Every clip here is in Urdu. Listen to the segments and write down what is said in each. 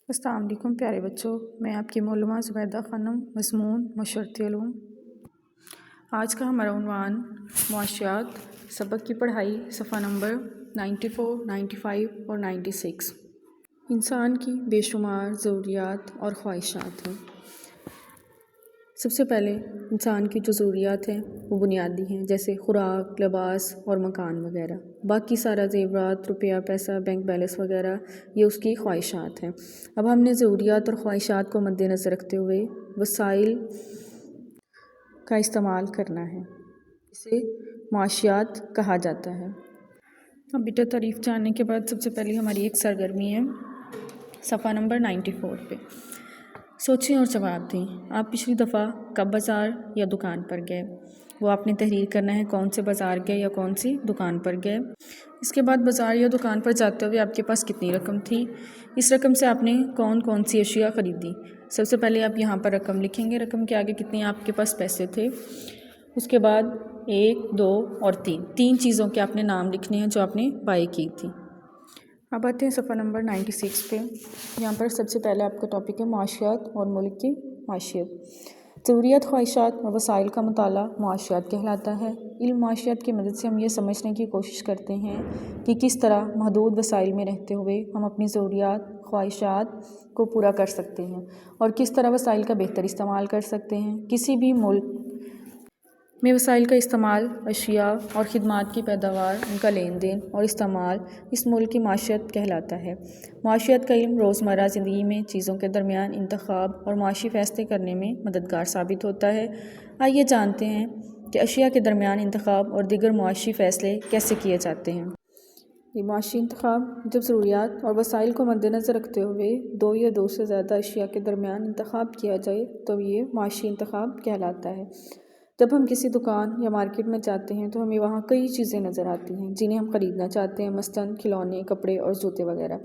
السلام علیکم پیارے بچوں، میں آپ کی معلومہ زبیدہ خانم، مضمون معاشرتی علوم۔ آج کا ہمارا عنوان معاشیات، سبق کی پڑھائی صفحہ نمبر 94، 95 اور 96۔ انسان کی بے شمار ضروریات اور خواہشات ہیں۔ سب سے پہلے انسان کی جو ضروریات ہیں وہ بنیادی ہیں، جیسے خوراک، لباس اور مکان وغیرہ۔ باقی سارا زیورات، روپیہ، پیسہ، بینک بیلنس وغیرہ یہ اس کی خواہشات ہیں۔ اب ہم نے ضروریات اور خواہشات کو مد نظر رکھتے ہوئے وسائل کا استعمال کرنا ہے، اسے معاشیات کہا جاتا ہے۔ اب بیٹا تعریف جاننے کے بعد سب سے پہلے ہماری ایک سرگرمی ہے صفحہ نمبر 94 پہ۔ سوچیں اور جواب دیں، آپ پچھلی دفعہ کب بازار یا دکان پر گئے؟ وہ آپ نے تحریر کرنا ہے، کون سے بازار گئے یا کون سی دکان پر گئے۔ اس کے بعد بازار یا دکان پر جاتے ہوئے آپ کے پاس کتنی رقم تھی؟ اس رقم سے آپ نے کون سی اشیاء خریدی؟ سب سے پہلے آپ یہاں پر رقم لکھیں گے، رقم کے آگے کتنے آپ کے پاس پیسے تھے۔ اس کے بعد 1، 2 اور 3 چیزوں کے آپ نے نام لکھنے ہیں جو آپ نے بائی کی تھی۔ اب آتے ہیں صفحہ نمبر 96 پہ۔ یہاں پر سب سے پہلے آپ کا ٹاپک ہے معاشیات اور ملک کی معیشت۔ ضروریات، خواہشات اور وسائل کا مطالعہ معاشیات کہلاتا ہے۔ علم معاشیات کی مدد سے ہم یہ سمجھنے کی کوشش کرتے ہیں کہ کس طرح محدود وسائل میں رہتے ہوئے ہم اپنی ضروریات، خواہشات کو پورا کر سکتے ہیں اور کس طرح وسائل کا بہتر استعمال کر سکتے ہیں۔ کسی بھی ملک میں وسائل کا استعمال، اشیاء اور خدمات کی پیداوار، ان کا لین دین اور استعمال اس ملک کی معیشت کہلاتا ہے۔ معاشیات کا علم روزمرہ زندگی میں چیزوں کے درمیان انتخاب اور معاشی فیصلے کرنے میں مددگار ثابت ہوتا ہے۔ آئیے جانتے ہیں کہ اشیاء کے درمیان انتخاب اور دیگر معاشی فیصلے کیسے کیے جاتے ہیں۔ یہ معاشی انتخاب جب ضروریات اور وسائل کو مد نظر رکھتے ہوئے 2 یا 2 سے زیادہ اشیاء کے درمیان انتخاب کیا جائے تو یہ معاشی انتخاب کہلاتا ہے۔ جب ہم کسی دکان یا مارکیٹ میں جاتے ہیں تو ہمیں وہاں کئی چیزیں نظر آتی ہیں جنہیں ہم خریدنا چاہتے ہیں، مثلاً کھلونے، کپڑے اور جوتے وغیرہ۔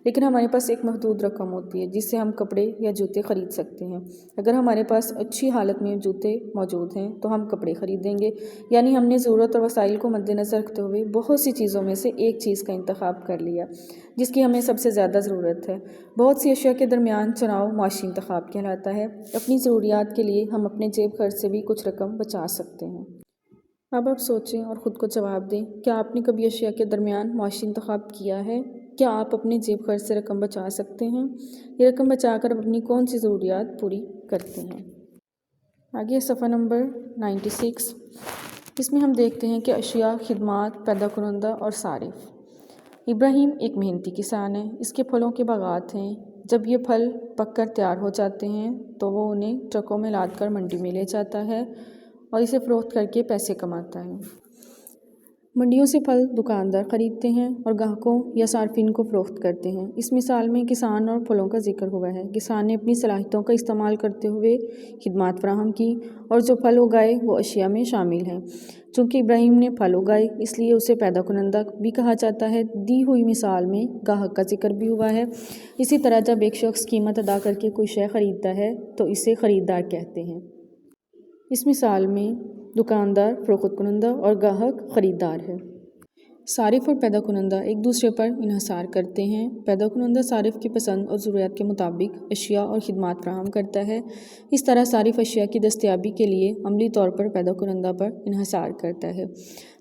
لیکن ہمارے پاس ایک محدود رقم ہوتی ہے جس سے ہم کپڑے یا جوتے خرید سکتے ہیں۔ اگر ہمارے پاس اچھی حالت میں جوتے موجود ہیں تو ہم کپڑے خریدیں گے، یعنی ہم نے ضرورت اور وسائل کو مد نظر رکھتے ہوئے بہت سی چیزوں میں سے ایک چیز کا انتخاب کر لیا جس کی ہمیں سب سے زیادہ ضرورت ہے۔ بہت سی اشیاء کے درمیان چناؤ معاشی انتخاب کہلاتا ہے۔ اپنی ضروریات کے لیے ہم اپنے جیب خرچ سے بھی کچھ رقم بچا سکتے ہیں۔ اب آپ سوچیں اور خود کو جواب دیں، کیا آپ نے کبھی اشیاء کے درمیان معاشی انتخاب کیا ہے؟ کیا آپ اپنے جیب خرچ سے رقم بچا سکتے ہیں؟ یہ رقم بچا کر اپنی کون سی ضروریات پوری کرتے ہیں؟ آگے صفحہ نمبر 96۔ اس میں ہم دیکھتے ہیں کہ اشیاء، خدمات، پیدا کنندہ اور صارف۔ ابراہیم ایک محنتی کسان ہے، اس کے پھلوں کے باغات ہیں۔ جب یہ پھل پک کر تیار ہو جاتے ہیں تو وہ انہیں ٹرکوں میں لاد کر منڈی میں لے جاتا ہے اور اسے فروخت کر کے پیسے کماتا ہے۔ منڈیوں سے پھل دکاندار خریدتے ہیں اور گاہکوں یا صارفین کو فروخت کرتے ہیں۔ اس مثال میں کسان اور پھلوں کا ذکر ہوا ہے۔ کسان نے اپنی صلاحیتوں کا استعمال کرتے ہوئے خدمات فراہم کی اور جو پھل اگائے وہ اشیاء میں شامل ہیں۔ چونکہ ابراہیم نے پھل اگائے اس لیے اسے پیدا کنندہ بھی کہا جاتا ہے۔ دی ہوئی مثال میں گاہک کا ذکر بھی ہوا ہے۔ اسی طرح جب ایک شخص قیمت ادا کر کے کوئی شے خریدتا ہے تو اسے خریدار کہتے ہیں۔ اس مثال میں دکاندار فروخت کنندہ اور گاہک خریدار ہے۔ صارف اور پیدا کنندہ ایک دوسرے پر انحصار کرتے ہیں۔ پیدا کنندہ صارف کی پسند اور ضروریات کے مطابق اشیاء اور خدمات فراہم کرتا ہے۔ اس طرح صارف اشیاء کی دستیابی کے لیے عملی طور پر پیدا کنندہ پر انحصار کرتا ہے۔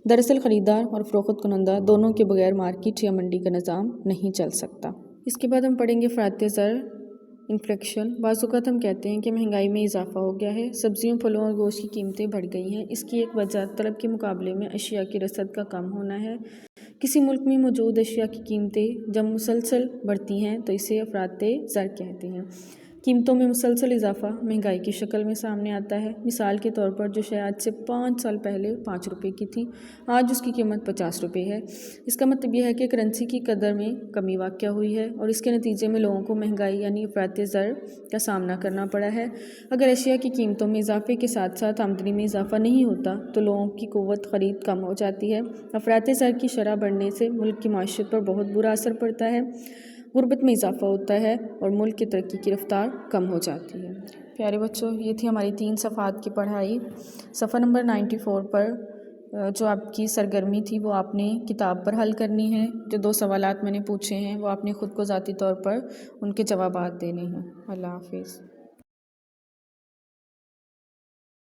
دراصل خریدار اور فروخت کنندہ دونوں کے بغیر مارکیٹ یا منڈی کا نظام نہیں چل سکتا۔ اس کے بعد ہم پڑھیں گے افراط زر، انفلیشن۔ بعض اوقات ہم کہتے ہیں کہ مہنگائی میں اضافہ ہو گیا ہے، سبزیوں، پھلوں اور گوشت کی قیمتیں بڑھ گئی ہیں۔ اس کی ایک وجہ طلب کے مقابلے میں اشیاء کی رسد کا کم ہونا ہے۔ کسی ملک میں موجود اشیاء کی قیمتیں جب مسلسل بڑھتی ہیں تو اسے افراط زر کہتے ہیں۔ قیمتوں میں مسلسل اضافہ مہنگائی کی شکل میں سامنے آتا ہے۔ مثال کے طور پر جو شے آج سے 5 سال پہلے 5 روپے کی تھی، آج اس کی قیمت 50 روپے ہے۔ اس کا مطلب یہ ہے کہ کرنسی کی قدر میں کمی واقع ہوئی ہے اور اس کے نتیجے میں لوگوں کو مہنگائی یعنی افراط زر کا سامنا کرنا پڑا ہے۔ اگر اشیاء کی قیمتوں میں اضافے کے ساتھ ساتھ آمدنی میں اضافہ نہیں ہوتا تو لوگوں کی قوت خرید کم ہو جاتی ہے۔ افراط زر کی شرح بڑھنے سے ملک کی معیشت پر بہت برا اثر پڑتا ہے، غربت میں اضافہ ہوتا ہے اور ملک کی ترقی کی رفتار کم ہو جاتی ہے۔ پیارے بچوں، یہ تھی ہماری 3 صفحات کی پڑھائی۔ صفحہ نمبر 94 پر جو آپ کی سرگرمی تھی وہ آپ نے کتاب پر حل کرنی ہے. جو 2 سوالات میں نے پوچھے ہیں وہ آپ نے خود کو ذاتی طور پر ان کے جوابات دینے ہیں. اللہ حافظ.